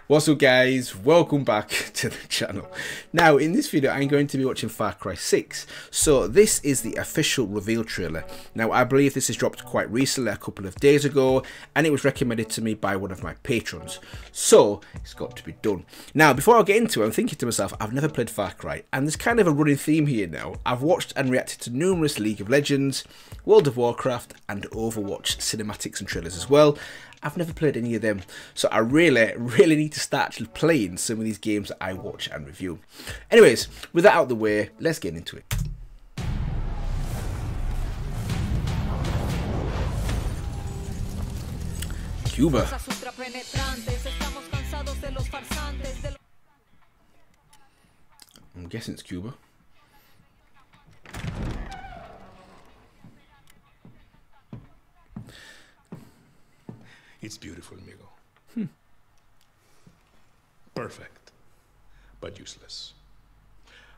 What's up guys, welcome back to the channel. Now in this video I'm going to be watching Far Cry 6. So this is the official reveal trailer. Now I believe this is dropped quite recently, a couple of days ago, and it was recommended to me by one of my patrons. So it's got to be done. Now before I get into it, I'm thinking to myself, I've never played Far Cry, and there's kind of a running theme here now. I've watched and reacted to numerous League of Legends, World of Warcraft and Overwatch cinematics and trailers as well. I've never played any of them, so I really need to start actually playing some of these games that I watch and review. Anyways, with that out of the way, let's get into it. Cuba. I'm guessing it's Cuba. It's beautiful, amigo. Perfect, but useless.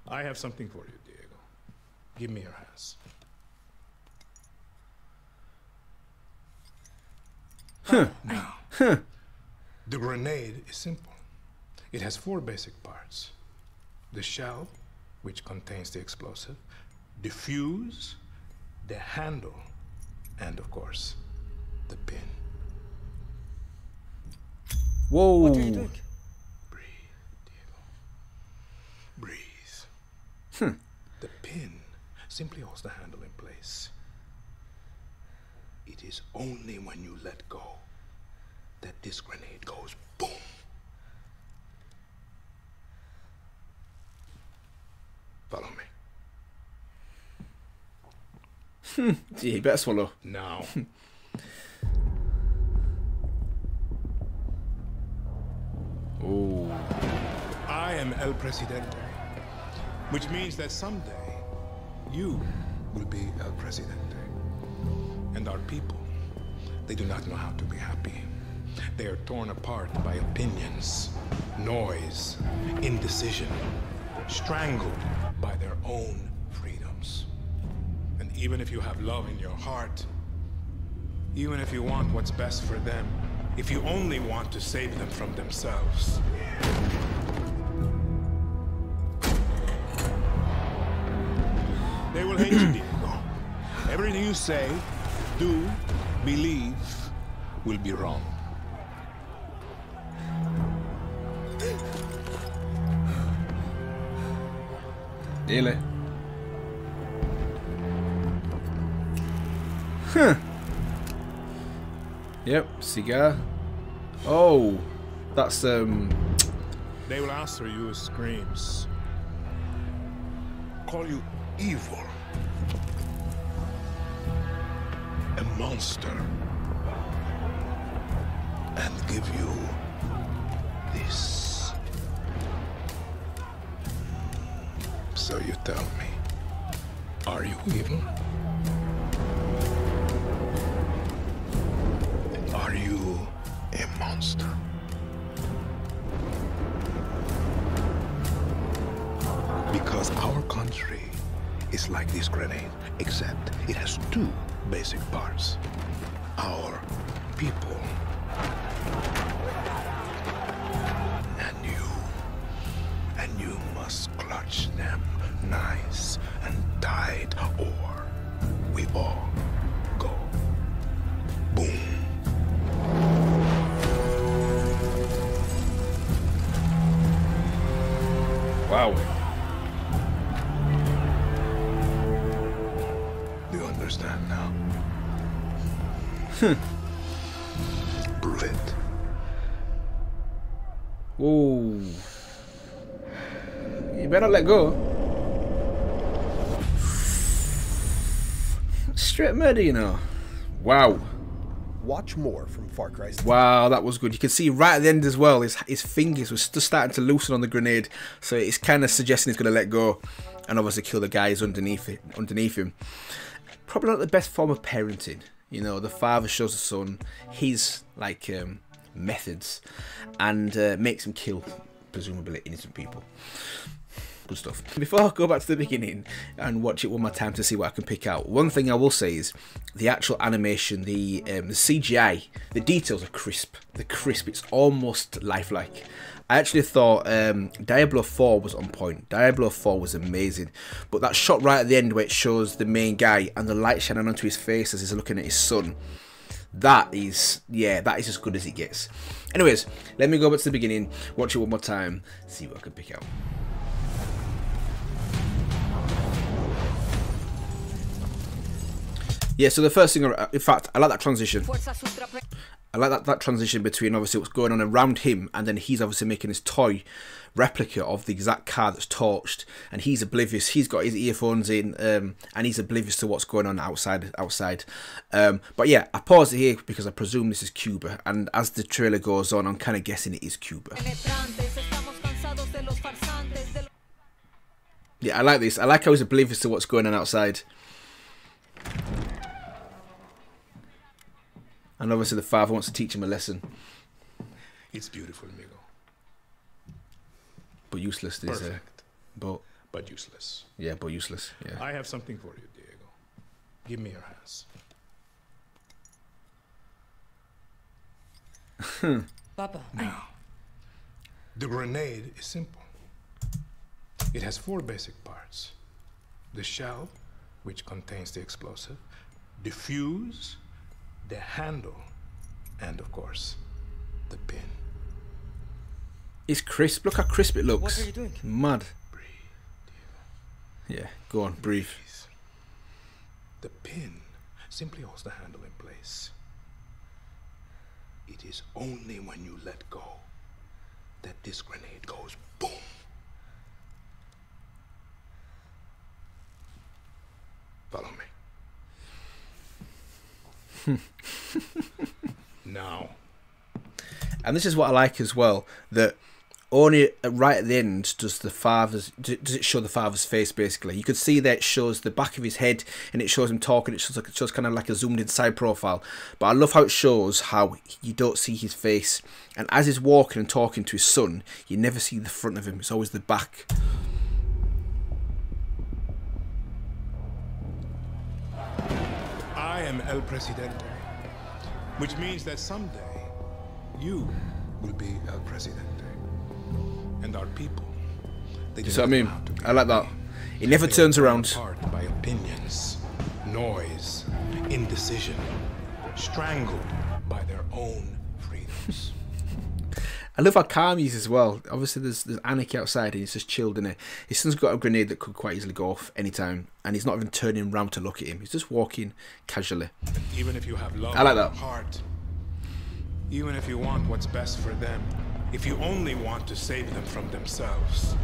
I have something for you, Diego. Give me your hands. Now, the grenade is simple. It has 4 basic parts. The shell, which contains the explosive, the fuse, the handle, and of course, the pin. Whoa. What are you doing? Breathe, Diego. Breathe. The pin simply holds the handle in place. It is only when you let go that this grenade goes boom. Follow me. Yeah, you better swallow. Now. Oh. I am El Presidente, which means that someday you will be El Presidente. And our people, they do not know how to be happy. They are torn apart by opinions, noise, indecision, strangled by their own freedoms. And even if you have love in your heart, even if you want what's best for them, if you only want to save them from themselves, they will hate you, Diego. Everything you say, do, believe, will be wrong. Really? Yep, cigar. Oh, that's They will answer you with screams, call you evil, a monster, and give you this. So you tell me, are you evil? Are you a monster? Because our country is like this grenade, except it has 2 basic parts. Our people. And you must clutch them nice and tight, or we all go boom. wow. Do you understand now? Prove it. Whoa. You better let go. Straight murder, you know. Wow. Watch more from Far Cry 6. Wow, that was good. You can see right at the end as well, his fingers were just starting to loosen on the grenade, so it's kind of suggesting he's going to let go and obviously kill the guys underneath him. Probably not the best form of parenting. You know, the father shows the son his like methods and makes him kill presumably innocent people. Good stuff. Before I go back to the beginning and watch it one more time to see what I can pick out, one thing I will say is the actual animation, the CGI, the details are crisp. The crisp, it's almost lifelike. I actually thought Diablo 4 was on point. Diablo 4 was amazing. But that shot right at the end where it shows the main guy and the light shining onto his face as he's looking at his son, that is, yeah, that is as good as it gets. Anyways, let me go back to the beginning, watch it one more time, see what I can pick out. Yeah, so the first thing, in fact, I like that transition. I like that transition between obviously what's going on around him, and then he's obviously making his toy replica of the exact car that's torched, and he's oblivious. He's got his earphones in, and he's oblivious to what's going on outside. But yeah, I pause it here because I presume this is Cuba, and as the trailer goes on, I'm kind of guessing it is Cuba. Yeah, I like this. I like how he's oblivious to what's going on outside. And obviously the father wants to teach him a lesson. It's beautiful, amigo. But useless, they say. But useless. Yeah, but useless. Yeah. I have something for you, Diego. Give me your hands. Papa. Now, the grenade is simple. It has 4 basic parts. The shell, which contains the explosive, the fuse, the handle, and of course, the pin. It's crisp. Look how crisp it looks. What are you doing? Mad. Breathe, Diego. Yeah, go on, breathe. The pin simply holds the handle in place. It is only when you let go that this grenade goes boom. Follow me. Now. And this is what I like as well, that only right at the end does it show the father's face. Basically, you could see that it shows the back of his head and it shows him talking. It shows kind of like a zoomed in side profile. But I love how it shows how you don't see his face, and as he's walking and talking to his son, you never see the front of him. It's always the back. I am El Presidente, which means that someday you will be El Presidente. And our people, they Do you see what I mean? I like that. He never turns around. Apart by opinions, noise, indecision, strangled by their own freedoms. I love how calm he is as well. Obviously, there's anarchy outside and he's just chilled in it. His son's got a grenade that could quite easily go off anytime, and he's not even turning around to look at him. He's just walking casually. Even if you have love I like in that. your heart, even if you want what's best for them, if you only want to save them from themselves.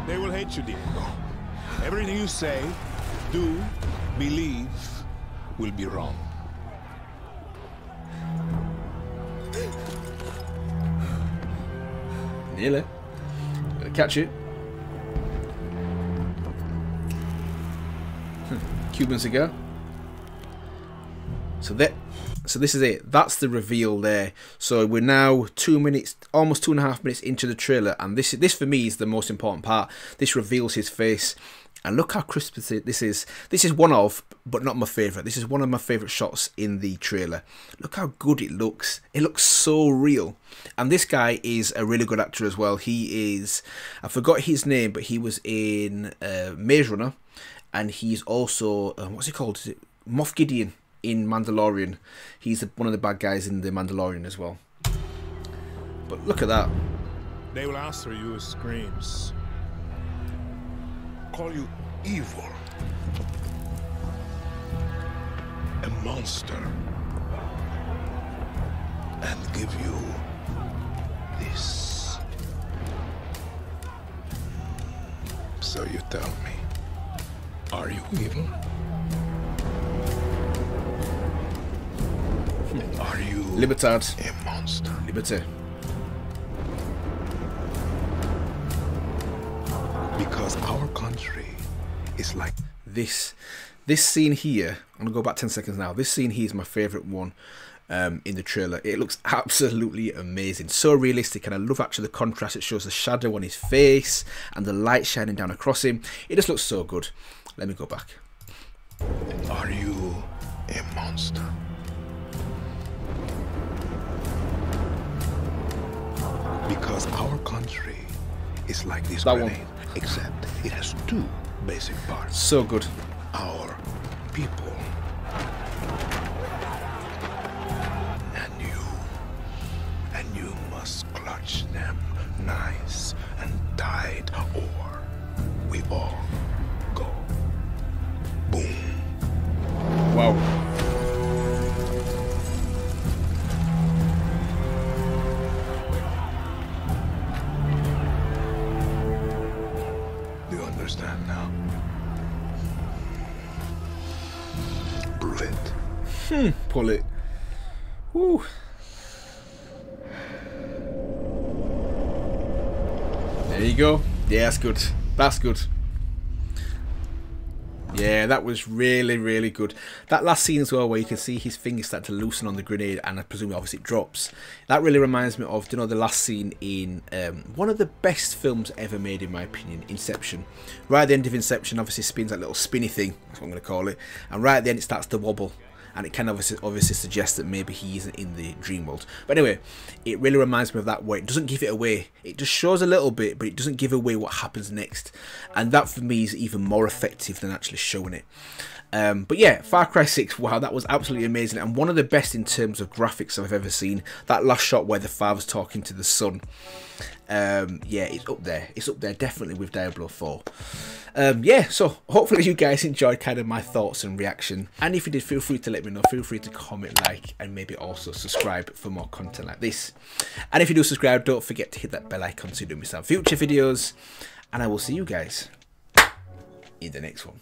They will hate you, Diego. Everything you say, do, believe, will be wrong. Nearly. Gotta catch it. Cuban cigar. So this is it. That's the reveal there. So we're now 2 minutes, almost 2.5 minutes into the trailer, and this for me is the most important part. This reveals his face, and look how crisp this is. This is one of, but not my favourite. This is one of my favourite shots in the trailer. Look how good it looks. It looks so real. And this guy is a really good actor as well. He is, I forgot his name, but he was in Maze Runner, and he's also what's he called? Is it Moff Gideon in Mandalorian? He's one of the bad guys in the Mandalorian as well. But look at that. They will answer you with screams, call you evil, a monster, and give you this. So you tell me, are you evil? Are you Libertad. a monster? Liberty. Because our country is like This scene here, I'm gonna go back 10 seconds now. This scene here is my favourite one. in the trailer. It looks absolutely amazing, so realistic, and I love actually the contrast. It shows the shadow on his face and the light shining down across him. It just looks so good. Let me go back. Are you a monster? Because our country is like this grenade, except it has two basic parts. So good. Our people and you must clutch them nice and tight, or we all go boom. Wow. Do you understand now? Prove it. Pull it. Woo. There you go. Yeah, that's good. That's good. Yeah, that was really, really good. That last scene as well, where you can see his fingers start to loosen on the grenade, and I presume obviously it drops. That really reminds me of, you know, the last scene in one of the best films ever made, in my opinion, Inception. Right at the end of Inception, obviously spins that little spinny thing, that's what I'm going to call it, and right at the end it starts to wobble. And it can obviously suggest that maybe he isn't in the dream world. But anyway, it really reminds me of that, where it doesn't give it away. It just shows a little bit, but it doesn't give away what happens next. And that for me is even more effective than actually showing it. But yeah, Far Cry 6, wow, that was absolutely amazing. And one of the best in terms of graphics I've ever seen. That last shot where the father's talking to the son. Yeah, it's up there. It's up there definitely with Diablo 4. Yeah, so hopefully you guys enjoyed kind of my thoughts and reaction. And if you did, feel free to let me know. Feel free to comment, like, and maybe also subscribe for more content like this. And if you do subscribe, don't forget to hit that bell icon so you don't miss out future videos. And I will see you guys in the next one.